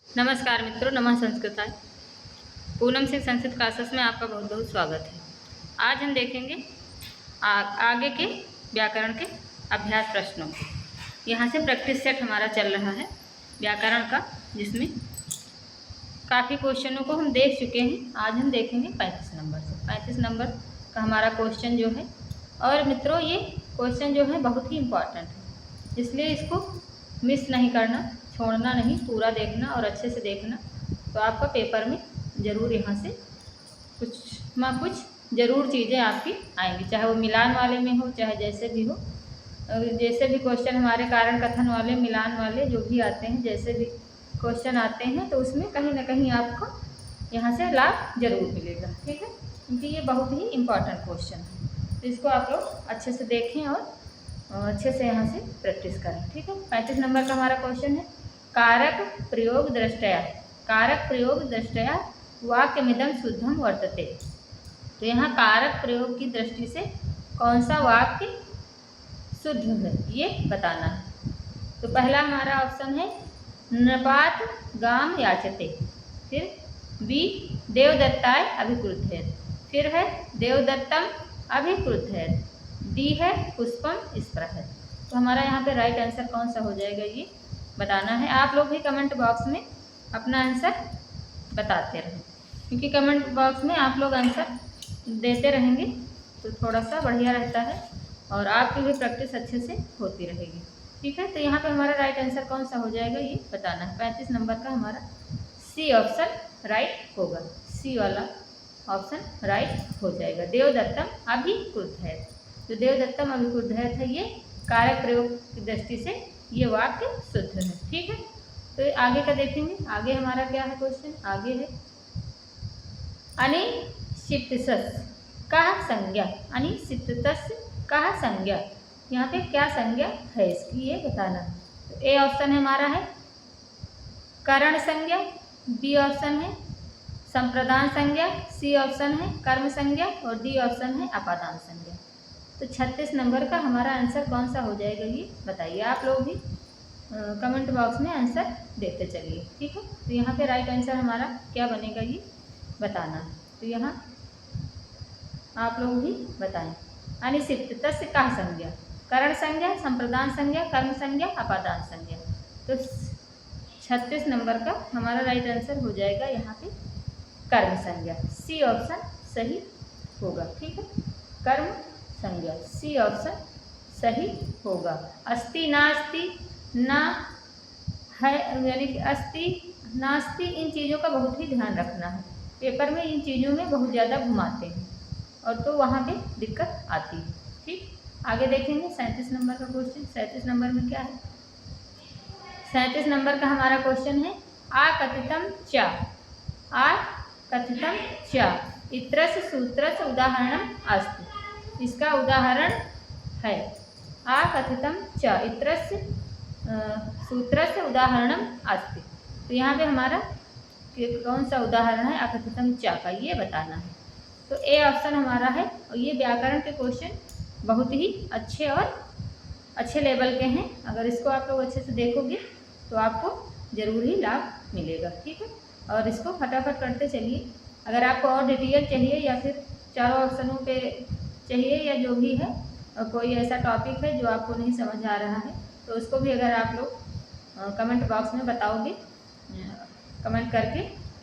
नमस्कार मित्रों, नमः संस्कृताय। पूनम सिंह संस्कृत क्लासेस में आपका बहुत बहुत स्वागत है। आज हम देखेंगे आगे के व्याकरण के अभ्यास प्रश्नों को। यहाँ से प्रैक्टिस सेट हमारा चल रहा है व्याकरण का, जिसमें काफ़ी क्वेश्चनों को हम देख चुके हैं। आज हम देखेंगे 35 नंबर से। 35 नंबर का हमारा क्वेश्चन जो है, और मित्रों ये क्वेश्चन जो है बहुत ही इम्पॉर्टेंट है, इसलिए इसको मिस नहीं करना, छोड़ना नहीं, पूरा देखना और अच्छे से देखना। तो आपका पेपर में ज़रूर यहाँ से कुछ ज़रूर चीज़ें आपकी आएंगी, चाहे वो मिलान वाले में हो, चाहे जैसे भी हो। जैसे भी क्वेश्चन हमारे कारण कथन वाले, मिलान वाले जो भी आते हैं, जैसे भी क्वेश्चन आते हैं, तो उसमें कहीं ना कहीं आपको यहाँ से लाभ जरूर मिलेगा। ठीक है, क्योंकि ये बहुत ही इम्पॉर्टेंट क्वेश्चन है। तो इसको आप लोग अच्छे से देखें और अच्छे से यहाँ से प्रैक्टिस करें। ठीक है, 35 नंबर का हमारा क्वेश्चन है, कारक प्रयोग दृष्टया। कारक प्रयोग दृष्टया वाक्यमिदं शुद्धम वर्तते। तो यहाँ कारक प्रयोग की दृष्टि से कौन सा वाक्य शुद्ध है ये बताना है। तो पहला हमारा ऑप्शन है नृपात गाम याचते, फिर बी देवदत्ताय अभिक्रुद्धेत, फिर है देवदत्तम अभिक्रुद्धेत, डी है पुष्पम स्पृहत। तो हमारा यहाँ पे राइट आंसर कौन सा हो जाएगा ये बताना है। आप लोग भी कमेंट बॉक्स में अपना आंसर बताते रहें, क्योंकि कमेंट बॉक्स में आप लोग आंसर देते रहेंगे तो थोड़ा सा बढ़िया रहता है और आपकी भी प्रैक्टिस अच्छे से होती रहेगी। ठीक है, तो यहाँ पे हमारा राइट आंसर कौन सा हो जाएगा ये बताना है। 35 नंबर का हमारा सी ऑप्शन राइट होगा, सी वाला ऑप्शन राइट हो जाएगा। देवदत्तम अभिक्रुद्धेत, जो देवदत्तम अभिक्रुद्धेत है ये कारक प्रयोग की दृष्टि से ये वाक्य शुद्ध है। ठीक है, तो आगे का देखेंगे। आगे हमारा क्या है क्वेश्चन, आगे है अनिश्चितस् कः संज्ञा। अनिश्चितस् कः संज्ञा, यहाँ पे क्या संज्ञा है इसकी ये बताना है। तो ए ऑप्शन है हमारा है करण संज्ञा, बी ऑप्शन है संप्रदान संज्ञा, सी ऑप्शन है कर्म संज्ञा और डी ऑप्शन है अपादान संज्ञा। तो 36 नंबर का हमारा आंसर कौन सा हो जाएगा ये बताइए। आप लोग भी कमेंट बॉक्स में आंसर देते चलिए। ठीक है, तो यहाँ पे राइट आंसर हमारा क्या बनेगा ये बताना है। तो यहाँ आप लोग भी बताएं। अनिश्चितस्य कः संज्ञा, करण संज्ञा, संप्रदान संज्ञा, कर्म संज्ञा, अपादान संज्ञा। तो 36 नंबर का हमारा राइट आंसर हो जाएगा यहाँ पे कर्म संज्ञा, सी ऑप्शन सही होगा। ठीक है, कर्म संज्ञा सी ऑप्शन सही होगा। अस्ति नास्ति ना है, यानी कि अस्ति नास्ति, इन चीज़ों का बहुत ही ध्यान रखना है। पेपर में इन चीज़ों में बहुत ज़्यादा घुमाते हैं और तो वहाँ पे दिक्कत आती है। ठीक, आगे देखेंगे 37 नंबर का क्वेश्चन। 37 नंबर में क्या है, 37 नंबर का हमारा क्वेश्चन है आकथितम च, आकथितम च इत्रस्य सूत्रस्य उदाहरणम अस्ति। इसका उदाहरण है आकथितम च इत्रस्य सूत्रस्य उदाहरणम अस्ति। तो यहाँ पे हमारा कौन सा उदाहरण है अकथितम च का ये बताना है। तो ए ऑप्शन हमारा है, और ये व्याकरण के क्वेश्चन बहुत ही अच्छे और अच्छे लेवल के हैं। अगर इसको आप लोग अच्छे से देखोगे तो आपको ज़रूर ही लाभ मिलेगा। ठीक है, और इसको फटाफट करते चलिए। अगर आपको और डिटेल चाहिए या फिर चारों ऑप्शनों पे चाहिए या जो भी है, और कोई ऐसा टॉपिक है जो आपको नहीं समझ आ रहा है, तो उसको भी अगर आप लोग कमेंट बॉक्स में बताओगे, कमेंट करके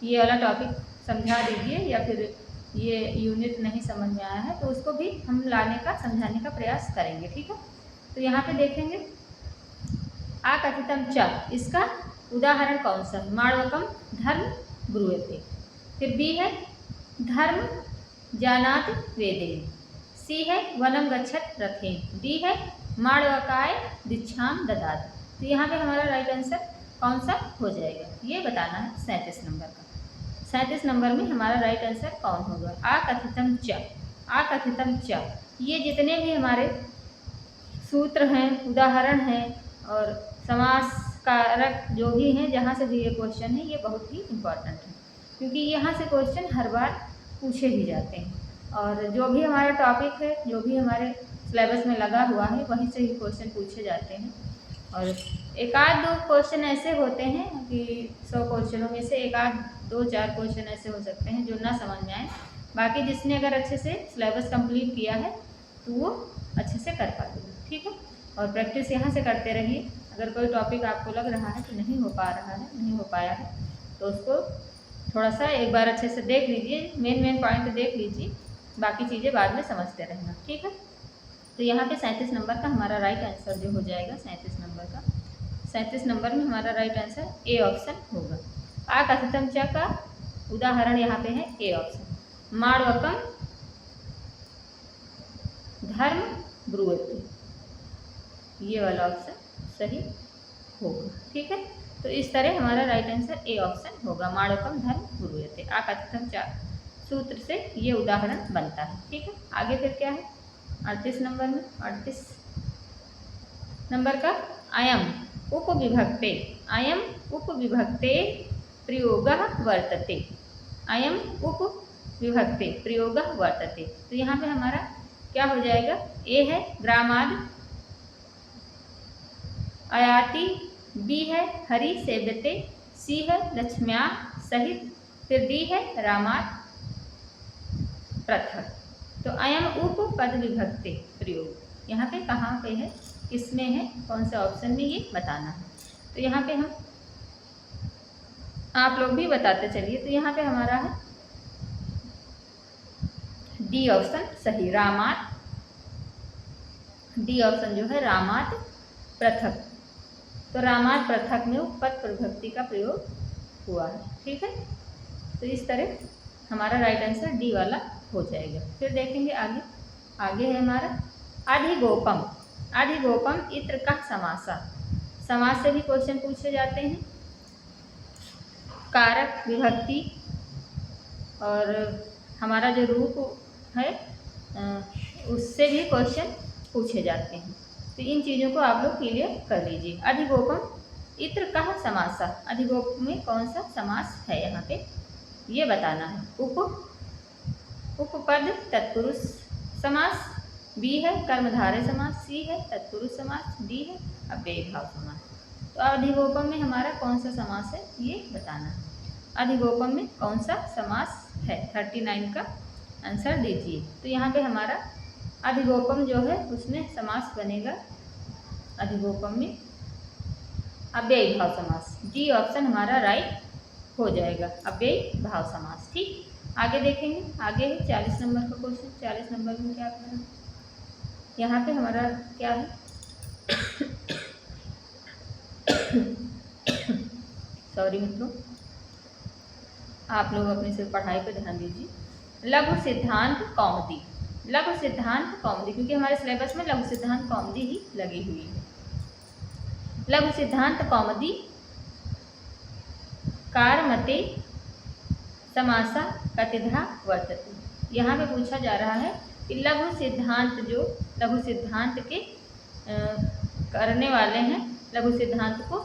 ये वाला टॉपिक समझा दीजिए या फिर ये यूनिट नहीं समझ में आया है, तो उसको भी हम लाने का, समझाने का प्रयास करेंगे। ठीक है, तो यहाँ पे देखेंगे आकथितम च, इसका उदाहरण कौन सा है। माणवकम धर्म ब्रूयते, फिर बी है धर्म जानाति वेदेन, सी है वनम गच्छत रथेन, डी है माणवकाय दीक्षाम ददाति। तो यहाँ पे हमारा राइट आंसर कौन सा हो जाएगा ये बताना है 37 नंबर का। 37 नंबर में हमारा राइट आंसर कौन होगा, आकथितम च। आकथितम च, ये जितने भी हमारे सूत्र हैं, उदाहरण हैं और समास कारक जो भी हैं, जहाँ से भी ये क्वेश्चन है, ये बहुत ही इम्पॉर्टेंट है, क्योंकि यहाँ से क्वेश्चन हर बार पूछे ही जाते हैं। और जो भी हमारा टॉपिक है, जो भी हमारे सिलेबस में लगा हुआ है, वहीं से ही क्वेश्चन पूछे जाते हैं। और एक आध दो क्वेश्चन ऐसे होते हैं कि 100 क्वेश्चनों में से एक आध 2-4 क्वेश्चन ऐसे हो सकते हैं जो ना समझ में आए। बाकी जिसने अगर अच्छे से सिलेबस कंप्लीट किया है तो वो अच्छे से कर पाएगा, ठीक है। और प्रैक्टिस यहाँ से करते रहिए। अगर कोई टॉपिक आपको लग रहा है कि नहीं हो पा रहा है, नहीं हो पाया है, तो उसको थोड़ा सा एक बार अच्छे से देख लीजिए, मेन पॉइंट देख लीजिए, बाकी चीज़ें बाद में समझते रहना, ठीक है। तो यहाँ पे 37 नंबर का हमारा राइट आंसर जो हो जाएगा 37 नंबर का, 37 नंबर में हमारा राइट आंसर ए ऑप्शन होगा। आ कथितम च का उदाहरण यहाँ पे है ए ऑप्शन, माणवकम धर्म ब्रुवते, ये वाला ऑप्शन सही होगा, ठीक है। तो इस तरह हमारा राइट आंसर ए ऑप्शन होगा, माणवकम धर्म ब्रुवते। आ कथितम च सूत्र से ये उदाहरण बनता है, ठीक है। आगे फिर क्या है 38 नंबर में, 38 नंबर का अयम उपविभक्ते, अयम उपविभक्ते प्रयोगः वर्तते, अयम उपविभक्ते प्रयोगः वर्तते। तो यहाँ पे हमारा क्या हो जाएगा, ए है ग्रामाद आयाति, बी है हरि सेव्यते, सी है लक्ष्म्या सहित, फिर डी है रामात पृथक। तो अयम उपपद विभक्ति प्रयोग यहाँ पे कहाँ पे है, किसमें है, कौन से ऑप्शन में, ये बताना है। तो यहाँ पे हम आप लोग भी बताते चलिए। तो यहाँ पे हमारा है डी ऑप्शन सही, रामात, डी ऑप्शन जो है रामात पृथक। तो रामात पृथक में उपपद प्रविभक्ति का प्रयोग हुआ है, ठीक है। तो इस तरह हमारा राइट आंसर डी वाला हो जाएगा। फिर देखेंगे आगे, आगे है हमारा अधिगोपम, अधिगोपम इत्र का समासा, समास से भी क्वेश्चन पूछे जाते हैं, कारक विभक्ति और हमारा जो रूप है उससे भी क्वेश्चन पूछे जाते हैं। तो इन चीज़ों को आप लोग क्लियर कर लीजिए। अधिगोपम इत्र का समासा, अधिगोप में कौन सा समास है यहाँ पे ये बताना है। उपपद तत्पुरुष समास, बी है कर्मधारय समास, सी है तत्पुरुष समास, डी है अव्ययीभाव समास। तो अधिगोपम में हमारा कौन सा समास है ये बताना है। अधिगोपम में कौन सा समास है, 39 का आंसर दीजिए। तो यहाँ पे हमारा अधिगोपम जो है उसमें समास बनेगा, अधिगोपम में अव्ययीभाव समास, डी ऑप्शन हमारा राइट हो जाएगा, अव्ययीभाव समास, ठीक। आगे देखेंगे, आगे है 40 नंबर का क्वेश्चन। 40 नंबर में क्या करना, यहाँ पे हमारा क्या है सॉरी मित्रों, आप लोग अपने सिर्फ पढ़ाई पर ध्यान दीजिए। लघु सिद्धांत कौमुदी, लघु सिद्धांत कौमुदी, क्योंकि हमारे सिलेबस में लघु सिद्धांत कौमुदी ही लगी हुई है। लघु सिद्धांत कौमुदी कारमते समासा कतिधा वर्तते। यहाँ पे पूछा जा रहा है कि लघु सिद्धांत, जो लघु सिद्धांत के करने वाले हैं, लघु सिद्धांत को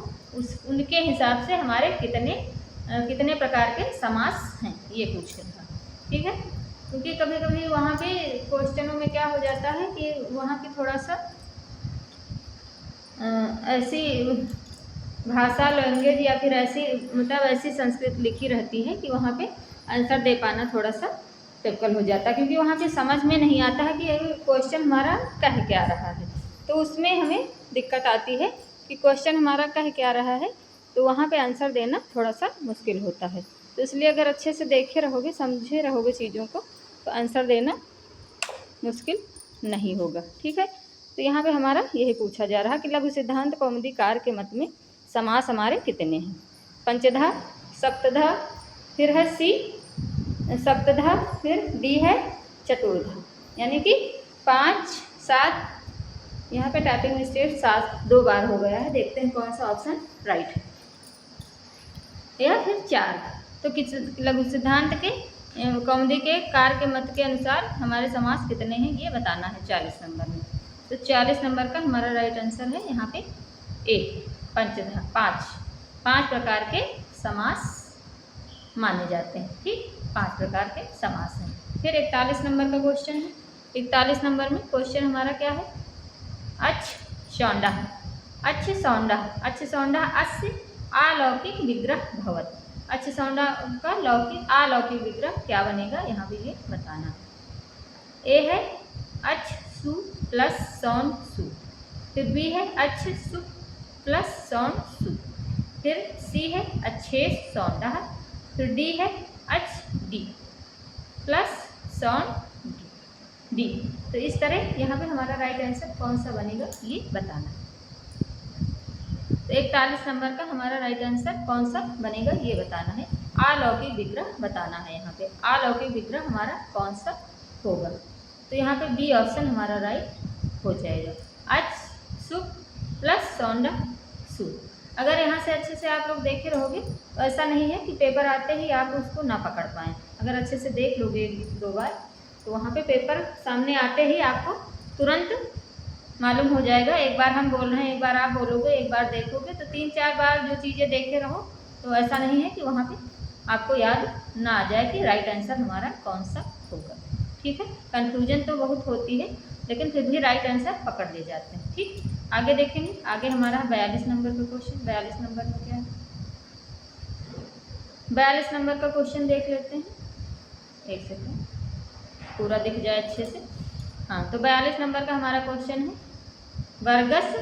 उनके हिसाब से हमारे कितने प्रकार के समास हैं ये पूछ रहा है, ठीक है। क्योंकि कभी कभी वहाँ पे क्वेश्चनों में क्या हो जाता है कि वहाँ की थोड़ा सा ऐसी भाषा लैंग्वेज या फिर ऐसी मतलब ऐसी संस्कृत लिखी रहती है कि वहाँ पे आंसर दे पाना थोड़ा सा टिपिकल हो जाता है, क्योंकि वहाँ पे समझ में नहीं आता है कि क्वेश्चन हमारा कह क्या रहा है। तो उसमें हमें दिक्कत आती है कि क्वेश्चन हमारा कह क्या रहा है, तो वहाँ पे आंसर देना थोड़ा सा मुश्किल होता है। तो इसलिए अगर अच्छे से देखे रहोगे, समझे रहोगे चीज़ों को, तो आंसर देना मुश्किल नहीं होगा, ठीक है। तो यहाँ पे हमारा यही पूछा जा रहा है कि लघु सिद्धांत कौमुदी कार के मत में समास हमारे कितने हैं, पंचधा, सप्तधा, फिर है सी सप्तधा, फिर डी है चतुर्धा, यानी कि 5, 7, यहाँ पे टाइपिंग मिस्टेक 7 2 बार हो गया है। देखते हैं कौन सा ऑप्शन राइट है, या फिर 4। तो किस लघु सिद्धांत के कौमुदी के कार के मत के अनुसार हमारे समास कितने हैं ये बताना है 40 नंबर में। तो 40 नंबर का हमारा राइट आंसर है यहाँ पे ए, पंचधा, 5 प्रकार के समास माने जाते हैं, ठीक, 5 प्रकार के समास हैं। फिर 41 नंबर का क्वेश्चन है। 41 नंबर में क्वेश्चन हमारा क्या है, अच्छ शौंडा, अच्छ सौंडः अस्य अलौकिक विग्रह भवत्। अच्छ सौंडा का अलौकिक विग्रह क्या बनेगा, यहाँ पे ये बताना है। ए है अच्छ सु प्लस सौन सु, फिर बी है अच्छ सु प्लस सौन सु, फिर सी है अच्छेस सौंडः, फिर डी है अच्छ डी प्लस सौन डी। तो इस तरह यहाँ पे हमारा राइट आंसर कौन सा बनेगा ये बताना है। तो 41 नंबर का हमारा राइट आंसर कौन सा बनेगा ये बताना है। अलौकिक विग्रह बताना है। यहाँ पे अलौकिक विग्रह हमारा कौन सा होगा, तो यहाँ पे बी ऑप्शन हमारा राइट हो जाएगा। अच्छ सु प्लस सौंडा सु। अगर यहाँ से अच्छे से आप लोग देखे रहोगे तो ऐसा नहीं है कि पेपर आते ही आप उसको ना पकड़ पाएँ। अगर अच्छे से देख लोगे 1-2 बार तो वहाँ पे पेपर सामने आते ही आपको तुरंत मालूम हो जाएगा। एक बार हम बोल रहे हैं, एक बार आप बोलोगे, एक बार देखोगे, तो 3-4 बार जो चीज़ें देखे रहो तो ऐसा नहीं है कि वहाँ पे आपको याद ना आ जाए कि राइट आंसर हमारा कौन सा होगा। ठीक है, कन्फ्यूजन तो बहुत होती है लेकिन फिर भी राइट आंसर पकड़ ले जाते हैं। ठीक, आगे देखेंगे। आगे हमारा 42 नंबर का क्वेश्चन। 42 नंबर में क्या है, 42 नंबर का क्वेश्चन देख लेते हैं। एक सेकंड, पूरा दिख जाए अच्छे से। हाँ, तो 42 नंबर का हमारा क्वेश्चन है, वर्गस्य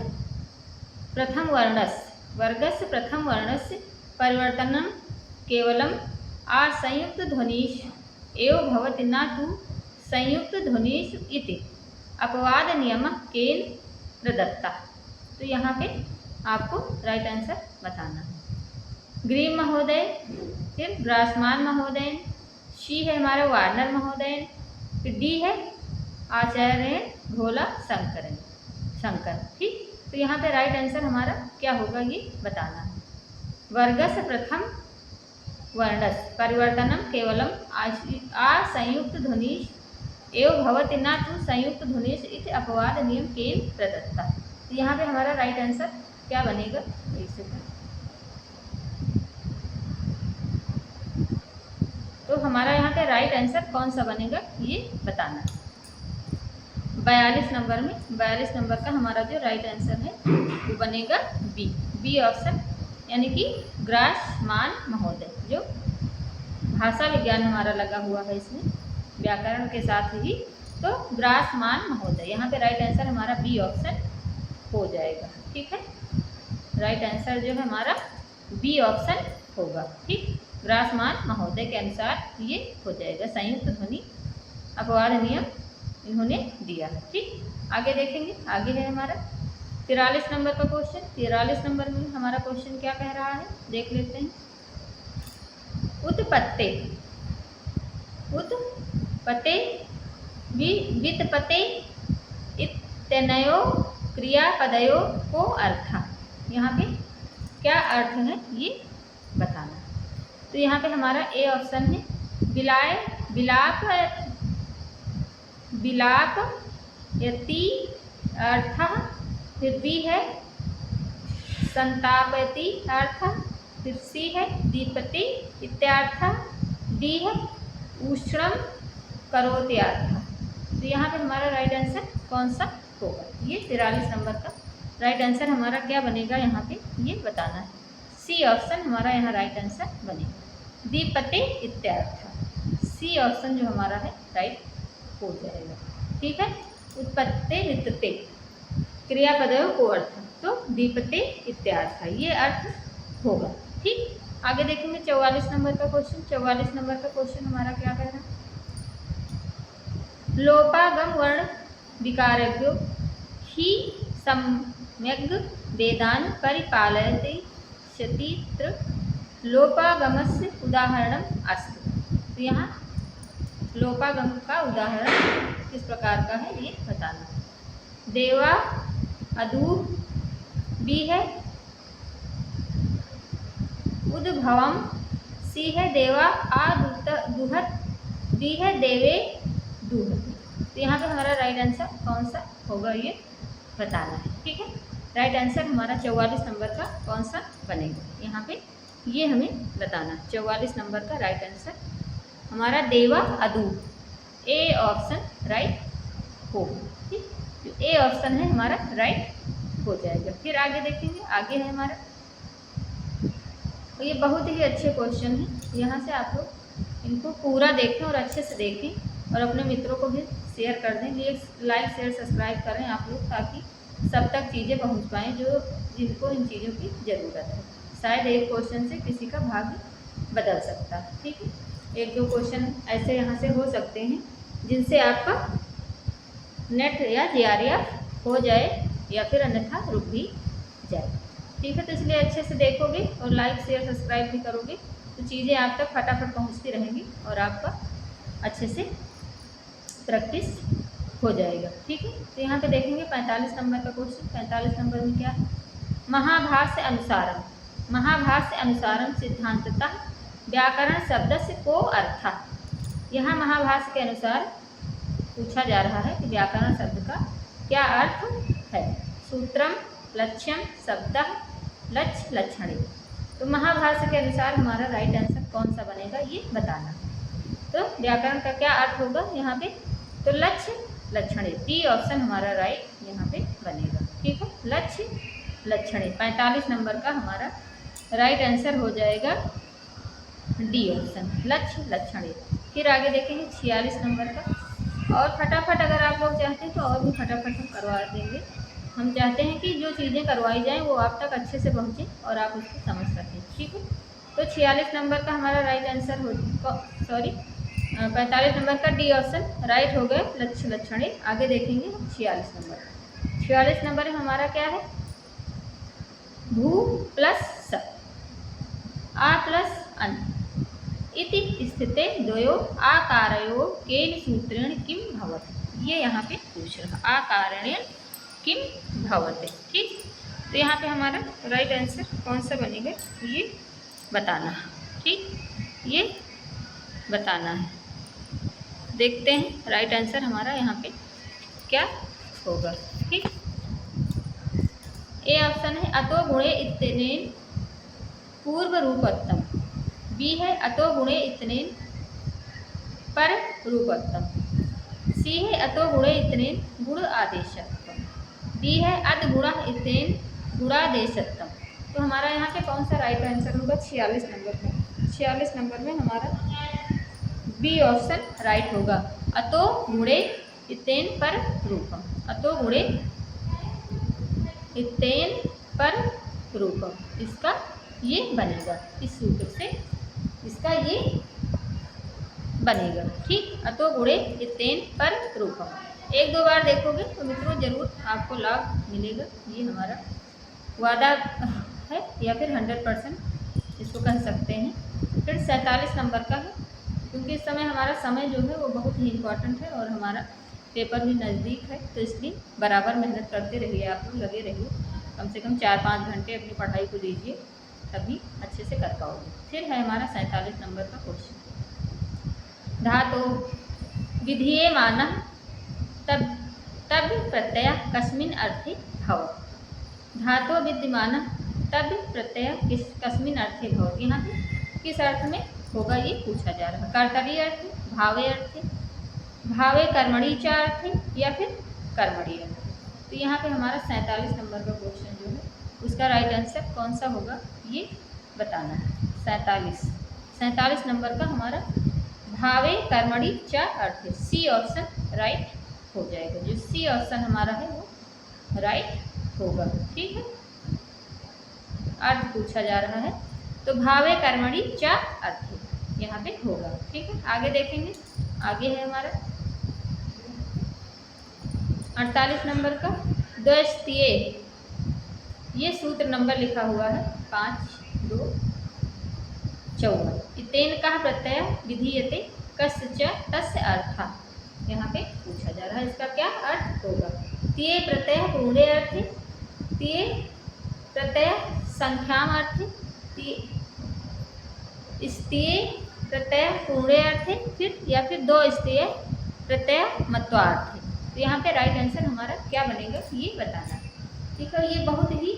प्रथम वर्णस्य परिवर्तनं केवलम असंयुक्त ध्वनिश एव भवति न तु संयुक्त ध्वनिश इति अपवाद नियमः केन प्रदत्तः। तो यहाँ पे आपको राइट आंसर बताना है। ग्रीम महोदय, फिर ग्रासमान महोदय, सी है हमारा वार्नर महोदय, फिर डी है आचार्य भोला शंकर। ठीक, तो यहाँ पे राइट आंसर हमारा क्या होगा ये बताना है। वर्गस्य प्रथम वर्णस्य परिवर्तनम केवलम असंयुक्त ध्वनिश एव भवति न तु संयुक्त ध्वनिश इति अपवाद नियम केन प्रदत्तः। तो यहाँ पे हमारा राइट आंसर क्या बनेगा, एक सेकंड। तो हमारा यहाँ पे राइट आंसर कौन सा बनेगा ये बताना है। 42 नंबर में 42 नंबर का हमारा जो राइट आंसर है वो बनेगा बी ऑप्शन, यानी कि ग्रासमान महोदय। जो भाषा विज्ञान हमारा लगा हुआ है इसमें व्याकरण के साथ ही, तो ग्रासमान महोदय। यहाँ पे राइट आंसर हमारा बी ऑप्शन हो जाएगा। ठीक है, राइट आंसर जो है हमारा बी ऑप्शन होगा। ठीक, ग्रासमान महोदय के अनुसार ये हो जाएगा। संयुक्त ध्वनि अपवाद नियम इन्होंने दिया है। ठीक, आगे देखेंगे। आगे है हमारा 43 नंबर का क्वेश्चन। 43 नंबर में हमारा क्वेश्चन क्या कह रहा है देख लेते हैं। उत्पत्ति व्युत्पत्ति इत्यनयो क्रियापदयों को अर्थ। यहाँ पे क्या अर्थ है ये बताना। तो यहाँ पे हमारा ए ऑप्शन है विलाप यति अर्थः, फिर बी है संतापयति अर्थः, फिर सी है दीपति इत्यार्थः, डी है उष्णम करोति अर्थः। तो यहाँ पे हमारा राइट आंसर कौन सा होगा, ये 43 नंबर का राइट आंसर हमारा क्या बनेगा यहाँ पे ये बताना है। सी ऑप्शन हमारा यहाँ राइट आंसर बनेगा, दीपति इत्यार्थः। सी ऑप्शन जो हमारा है राइट हो जाएगा। ठीक है, उत्पत्ति नित्यते क्रियापदयों को अर्थ, तो दीपते इत्यार्थ ये अर्थ होगा। ठीक, आगे देखेंगे 44 नंबर का क्वेश्चन। 44 नंबर का क्वेश्चन हमारा क्या कह रहा है, लोपागम वर्ण विकारेभ्यो ही सम्यग् वेदान् परिपालयति क्षतित्र लोपागमस्य उदाहरणम् अस्ति। तो यहाँ लोपागम का उदाहरण किस प्रकार का है ये बताना है। देवा अदूह, बी है उद्भवम, सी है देवा दुहत, डी है देवे दुहत। तो यहाँ पे हमारा राइट आंसर कौन सा होगा ये बताना है। ठीक है, राइट आंसर हमारा 44 नंबर का कौन सा बनेगा यहाँ पे ये हमें बताना। 44 नंबर का राइट आंसर हमारा देवा अदूह, ए ऑप्शन राइट होगा। ठीक, ए ऑप्शन है हमारा राइट हो जाएगा। फिर आगे देखेंगे, आगे है हमारा, तो ये बहुत ही अच्छे क्वेश्चन हैं। यहाँ से आप लोग इनको पूरा देखें और अच्छे से देखें और अपने मित्रों को भी शेयर कर दें। लाइक शेयर सब्सक्राइब करें आप लोग, ताकि सब तक चीज़ें पहुँच पाएँ जो जिनको इन चीज़ों की ज़रूरत है। शायद एक क्वेश्चन से किसी का भाग्य बदल सकता है। ठीक है, एक दो क्वेश्चन ऐसे यहाँ से हो सकते हैं जिनसे आपका नेट या JRF हो जाए या फिर अन्यथा रुक भी जाए। ठीक है, तो इसलिए अच्छे से देखोगे और लाइक शेयर सब्सक्राइब भी करोगे तो चीज़ें आप तक फटाफट पहुंचती रहेंगी और आपका अच्छे से प्रैक्टिस हो जाएगा। ठीक है, तो यहाँ पे देखेंगे 45 नंबर का क्वेश्चन। 45 नंबर में क्या है, महाभाष्य अनुसारम। महाभाष्य अनुसारम सिद्धांततः व्याकरण शब्दस्य को अर्थ। यहाँ महाभाष्य के अनुसार पूछा जा रहा है कि व्याकरण शब्द का क्या अर्थ है। सूत्रम लक्ष्यम शब्दः लक्ष्य लक्षणे। तो महाभाष्य के अनुसार हमारा राइट आंसर कौन सा बनेगा ये बताना। तो व्याकरण का क्या अर्थ होगा यहाँ पे, तो लक्ष्य लक्षणे। डी ऑप्शन हमारा राइट यहाँ पे बनेगा। ठीक है, लक्ष्य लक्षणे 45 नंबर का हमारा राइट आंसर हो जाएगा डी ऑप्शन, लक्ष्य लक्षणे। फिर आगे देखेंगे 46 नंबर का, और फटाफट अगर आप लोग चाहते हैं तो और भी फटाफट हम करवा देंगे। हम चाहते हैं कि जो चीज़ें करवाई जाएं वो आप तक अच्छे से पहुँचे और आप उसको समझ सकें। ठीक है, तो 46 नंबर का हमारा राइट आंसर हो 45 नंबर का डी ऑप्शन राइट हो गए, लक्ष्य लक्षणे। आगे देखेंगे 46 नंबर। 46 नंबर हमारा क्या है, भू प्लस स आ प्लस अन इति स्थिते द्वयो आकारयो केन सूत्रेण किम भवति। ये यहाँ पे पूछ रहा, आकारेण किम भवति। ठीक, तो यहाँ पे हमारा राइट आंसर कौन सा बनेगा ये बताना। ठीक, ये बताना है। देखते हैं राइट आंसर हमारा यहाँ पे क्या होगा। ठीक, ए ऑप्शन है अतो गुणे इत्यनेन पूर्व रूपत्तम। बी है अतो गुणे इत्यनेन पर रूपत्तम। सी है अतो गुणे इत्यनेन गुण आदेशत्तम। डी है अद गुणा इत्यनेन गुणादेशत्तम। तो हमारा यहाँ पे कौन सा राइट आंसर होगा 46 नंबर में। 46 नंबर में हमारा बी ऑप्शन राइट होगा, अतो गुणे इत्यनेन पर रूपम। अतो गुणे इत्यनेन पर रूपम, इसका ये बनेगा, इस सूत्र से इसका ये बनेगा। ठीक, अतो गुणे इत्यनेन पर रूपम। एक दो बार देखोगे तो मित्रों जरूर आपको लाभ मिलेगा। ये हमारा वादा है या फिर 100% इसको कह सकते हैं। फिर 47 नंबर का है, क्योंकि इस समय हमारा समय जो है वो बहुत ही इम्पोर्टेंट है और हमारा पेपर भी नज़दीक है, तो इसलिए बराबर मेहनत करते रहिए, आप लोग लगे रहिए। कम से कम 4-5 घंटे अपनी पढ़ाई को दीजिए, तभी अच्छे से कर पाओगे। फिर है हमारा 47 नंबर का क्वेश्चन, धातु विधीयमानः तब प्रत्यय कस्मिन् अर्थे भवति। धातु विद्यमानः तब प्रत्यय कस्मिन् अर्थे भवति। यहाँ पे किस अर्थ में होगा ये पूछा जा रहा है। कर्तरी अर्थे, भावे अर्थे, भावे कर्मणि च अर्थे या फिर कर्मणि अर्थे। तो यहाँ पे हमारा 47 नंबर का क्वेश्चन जो है उसका राइट आंसर कौन सा होगा ये बताना है। 47 नंबर का हमारा भावे कर्मणि च अर्थे, सी ऑप्शन राइट हो जाएगा। जो सी ऑप्शन हमारा है वो राइट होगा। ठीक है, अर्थ पूछा जा रहा है तो भावे कर्मणि च अर्थे यहाँ पे होगा। ठीक है, आगे देखेंगे, आगे है हमारा 48 नंबर का द्वैस्तीय। ये सूत्र नंबर लिखा हुआ है 5-2-54। इतेन का प्रत्यय विधीयते कस्य च तस्य अर्थः। यहाँ पे पूछा जा रहा है इसका क्या अर्थ होगा। तिये प्रत्यय पूर्णे अर्थे, तिये प्रत्यय संख्याम अर्थे, स्त्रीय प्रत्यय पूर्णे अर्थे, फिर या फिर दो स्त्रीय प्रत्यय मत्वार्थे। तो यहाँ पे राइट आंसर हमारा क्या बनेगा ये बताना है। ठीक है, ये बहुत ही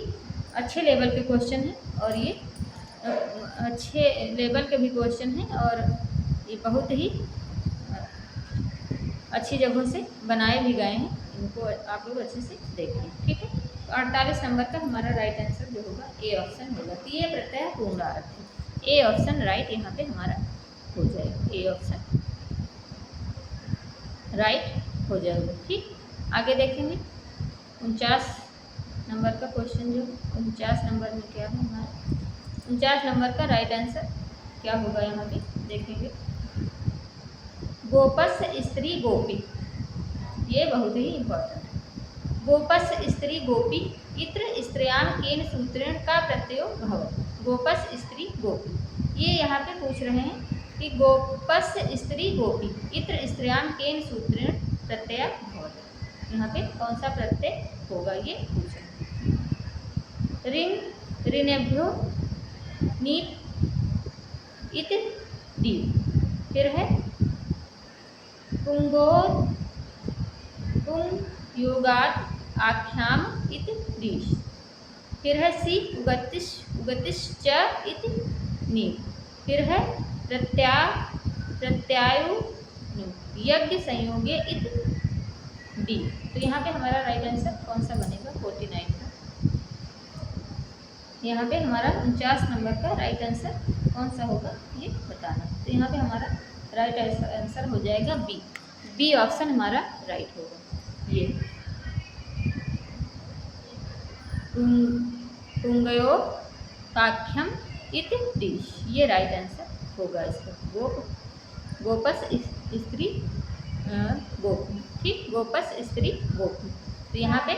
अच्छे लेवल के क्वेश्चन हैं और ये अच्छे लेवल के भी क्वेश्चन हैं और ये बहुत ही अच्छी जगहों से बनाए भी गए हैं। इनको आप लोग अच्छे से देखें। ठीक है, 48 नंबर का हमारा राइट आंसर जो होगा ए ऑप्शन होगा। तो ये प्रत्यय पूर्णार्थ है। ए ऑप्शन राइट यहाँ पे हमारा हो जाएगा। ए ऑप्शन राइट हो जाएगा। ठीक, आगे देखेंगे 49 नंबर का क्वेश्चन। जो 49 नंबर में क्या है हमारा, 49 नंबर का राइट आंसर क्या होगा यहाँ पे देखेंगे। गोपस स्त्री गोपी, ये बहुत ही इम्पोर्टेंट है। गोपस स्त्री गोपी इत्र स्त्रियां केन सूत्रेण का प्रत्ययो भवति। गोपस स्त्री गोपी, ये यहाँ पे पूछ रहे हैं कि गोपस स्त्री गोपी इत्र स्त्रियां केन सूत्रेण प्रत्यय भवति। यहाँ पे कौन सा प्रत्यय होगा ये पूछ रहे हैं। ऋण ऋणेभ्यो नीप इति डी, फिर है पुंगो पुंग युगात आख्याम इति दीश, फिर है सी उगतिश उगतिश्च इति नी, फिर है प्रत्यायु यज्ञ संयोगे इति डी। तो यहाँ पे हमारा राइट आंसर कौन सा बनेगा 49 का। यहाँ पे हमारा 49 नंबर का राइट आंसर कौन सा होगा ये बताना। तो यहाँ पे हमारा राइट आंसर हो जाएगा बी। बी ऑप्शन हमारा राइट होगा। ये पुंगयो काख्यम इति डिश, ये राइट आंसर होगा इसका। गोपस स्त्री गोपी, ठीक, गोपस स्त्री गोपी। तो यहाँ पे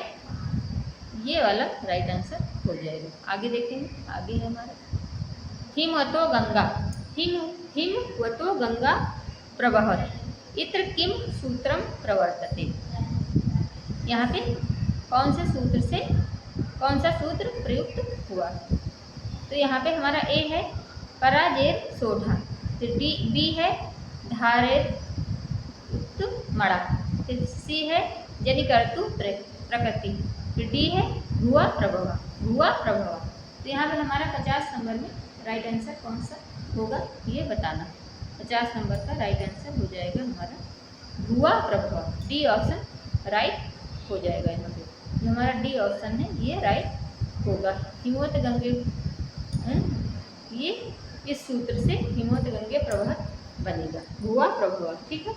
ये वाला राइट आंसर हो जाएगा। आगे देखेंगे, आगे है हमारा हिमवतो गंगा, हिमवतो गंगा प्रवहति इत्र किम सूत्रम प्रवर्तते। यहाँ पे कौन से सूत्र से कौन सा सूत्र प्रयुक्त हुआ। तो यहाँ पे हमारा ए है पराजेर सोढ़ा, फिर बी है धारेर मड़ा, फिर सी है जनिकर्तु प्रकृति, फिर डी है भुआ प्रभवा। तो यहाँ पे हमारा 50 नंबर में राइट आंसर कौन सा होगा ये बताना। 50 नंबर का राइट आंसर हो जाएगा हमारा भुआ प्रभवा। डी ऑप्शन राइट हो जाएगा। यहाँ पे जो हमारा डी ऑप्शन है ये राइट होगा। हिमवत गंगे, ये इस सूत्र से हिमवत गंगे प्रवहत बनेगा, भुआ प्रभवा। ठीक है,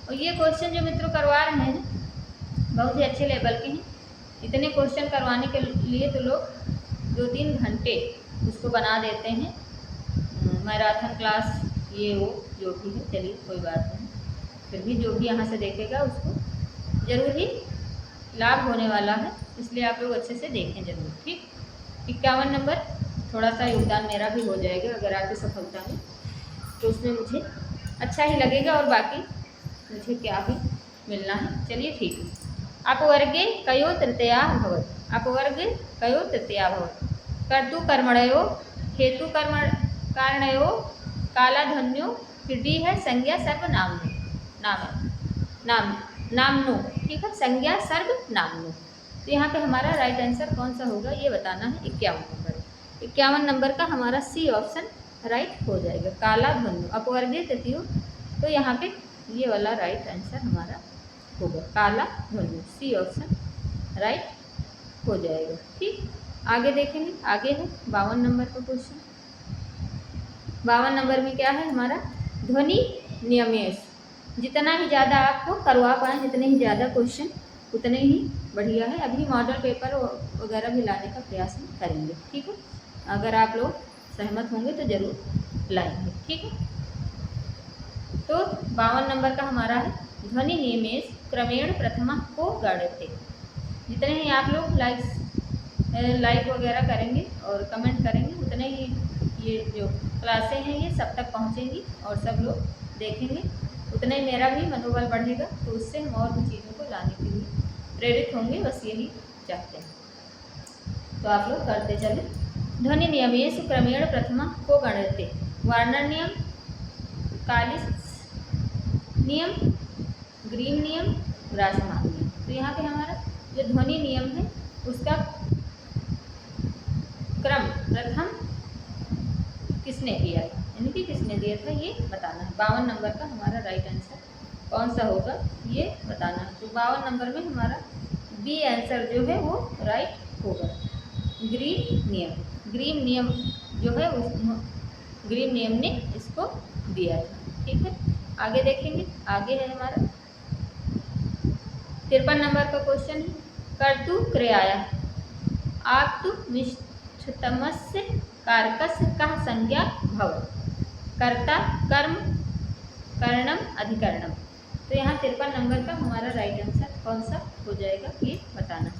और ये क्वेश्चन जो मित्रों करवा रहे हैं बहुत ही अच्छे लेवल के हैं। इतने क्वेश्चन करवाने के लिए तो लोग 2-3 घंटे उसको बना देते हैं, मैराथन क्लास ये वो जो भी है। चलिए कोई बात नहीं, फिर भी जो भी यहाँ से देखेगा उसको ज़रूर ही लाभ होने वाला है, इसलिए आप लोग अच्छे से देखें ज़रूर। ठीक, 51 नंबर थोड़ा सा योगदान मेरा भी हो जाएगा अगर आपकी सफलता में, तो उसमें मुझे अच्छा ही लगेगा और बाकी मुझे क्या भी मिलना है। चलिए ठीक है। अपवर्गे कयो तृतीया भवति, अपवर्गे कयो तृतीया भवति कर्तु कर्मणयो हेतु कारणयो कालाध्वन्यो, फिर डी है संज्ञा सर्वनामनो नामनो। ठीक है, संज्ञा सर्वनामनो। तो यहाँ पे हमारा राइट आंसर कौन सा होगा ये बताना है। 51 नंबर, 51 नंबर का हमारा सी ऑप्शन राइट हो जाएगा, कालाध्वन्यो अपवर्गे तृतीयो। तो यहाँ पे ये वाला राइट आंसर हमारा होगा कालाध्वन्यो, सी ऑप्शन राइट हो जाएगा। ठीक, आगे देखेंगे, आगे है 52 नंबर का क्वेश्चन। 52 नंबर में क्या है हमारा ध्वनि नियमेश। जितना ही ज़्यादा आपको करवा पाएँ, जितने ही ज़्यादा क्वेश्चन उतने ही बढ़िया है। अभी मॉडल पेपर वगैरह भी लाने का प्रयास हम करेंगे। ठीक है, अगर आप लोग सहमत होंगे तो ज़रूर लाएंगे। ठीक है, तो 52 नंबर का हमारा है ध्वनि नियमेश क्रमेण प्रथमा को गणते। जितने ही आप लोग लाइक वगैरह करेंगे और कमेंट करेंगे उतने ही ये जो क्लासें हैं ये सब तक पहुंचेंगी और सब लोग देखेंगे, उतना ही मेरा भी मनोबल बढ़ेगा। तो उससे हम और भी चीज़ों को लाने के लिए प्रेरित होंगे, बस यही चाहते हैं। तो आप लोग करते चले। ध्वनि नियमेश क्रमेण प्रथमा को गणते, वार्नर नियम, कालिस नियम, ग्रीन नियम, ग्रासमान नियम। तो यहाँ पे हमारा जो ध्वनि नियम है उसका क्रम प्रथम किसने दिया था, यानी कि किसने दिया था ये बताना है। 52 नंबर का हमारा राइट आंसर कौन सा होगा ये बताना है। तो 52 नंबर में हमारा बी आंसर जो है वो राइट होगा। ग्रीन नियम, ग्रीन नियम जो है उस ग्रीन नियम ने इसको दिया था। ठीक है, आगे देखेंगे। आगे है हमारा 53 नंबर का क्वेश्चन है, कर्तु क्रियाया आक्तु विष्ठतमस्य कारकस्य कः संज्ञा भवति। कर्ता, कर्म, करणम, अधिकरणम। तो यहाँ 53 नंबर का हमारा राइट आंसर कौन सा हो जाएगा ये बताना है।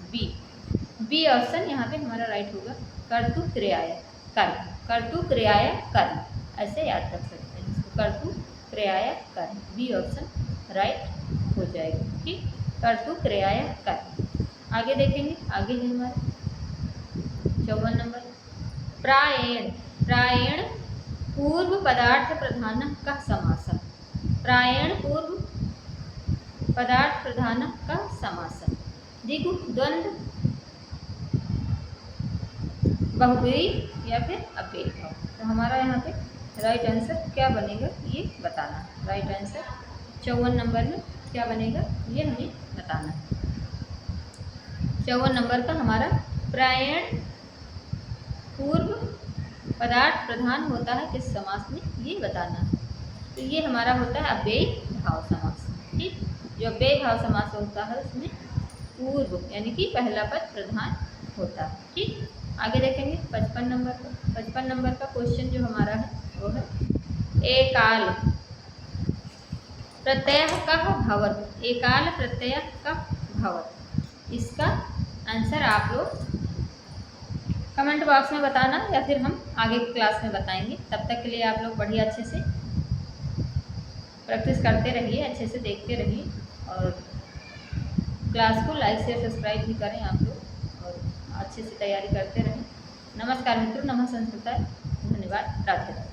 बी ऑप्शन यहाँ पे हमारा राइट होगा। कर्तु क्रियाया कर्म, कर्तु क्रियाया कर्म, ऐसे याद रख सकते हैं इसको, कर्तु क्रियाया कर्म। बी ऑप्शन राइट हो जाएगा। ठीक, कर्तु क्रियाया कर्म। आगे देखेंगे। आगे है हमारा 54 नंबर, प्रायेण, प्रायेण पूर्व पदार्थ प्रधान का समास। प्रायेण पूर्व पदार्थ प्रधान का समास। देखो, द्वंद्व, बहुब्रीहि या फिर अव्ययी भाव। तो हमारा यहाँ पे राइट आंसर क्या बनेगा ये बताना है। राइट आंसर 54 नंबर में क्या बनेगा ये हमें बताना है। 54 नंबर का हमारा प्रायेण पूर्व पदार्थ प्रधान होता है किस समास में ये बताना है। तो ये हमारा होता है अव्ययी भाव समास। ठीक, जो अव्ययी भाव समास होता है उसमें पूर्व यानी कि पहला पद प्रधान होता है। ठीक, आगे देखेंगे 55 नंबर का। 55 नंबर का क्वेश्चन जो हमारा है वो है एकाल प्रत्यय कः भवति। एकाल प्रत्यय कः भवति, इसका आंसर आप लोग कमेंट बॉक्स में बताना या फिर हम आगे की क्लास में बताएंगे। तब तक के लिए आप लोग बढ़िया अच्छे से प्रैक्टिस करते रहिए, अच्छे से देखते रहिए और क्लास को लाइक शेयर सब्सक्राइब भी करें आप लोग और अच्छे से तैयारी करते रहें। नमस्कार मित्रों, नमः संस्कृताय, धन्यवाद, राधे राधे।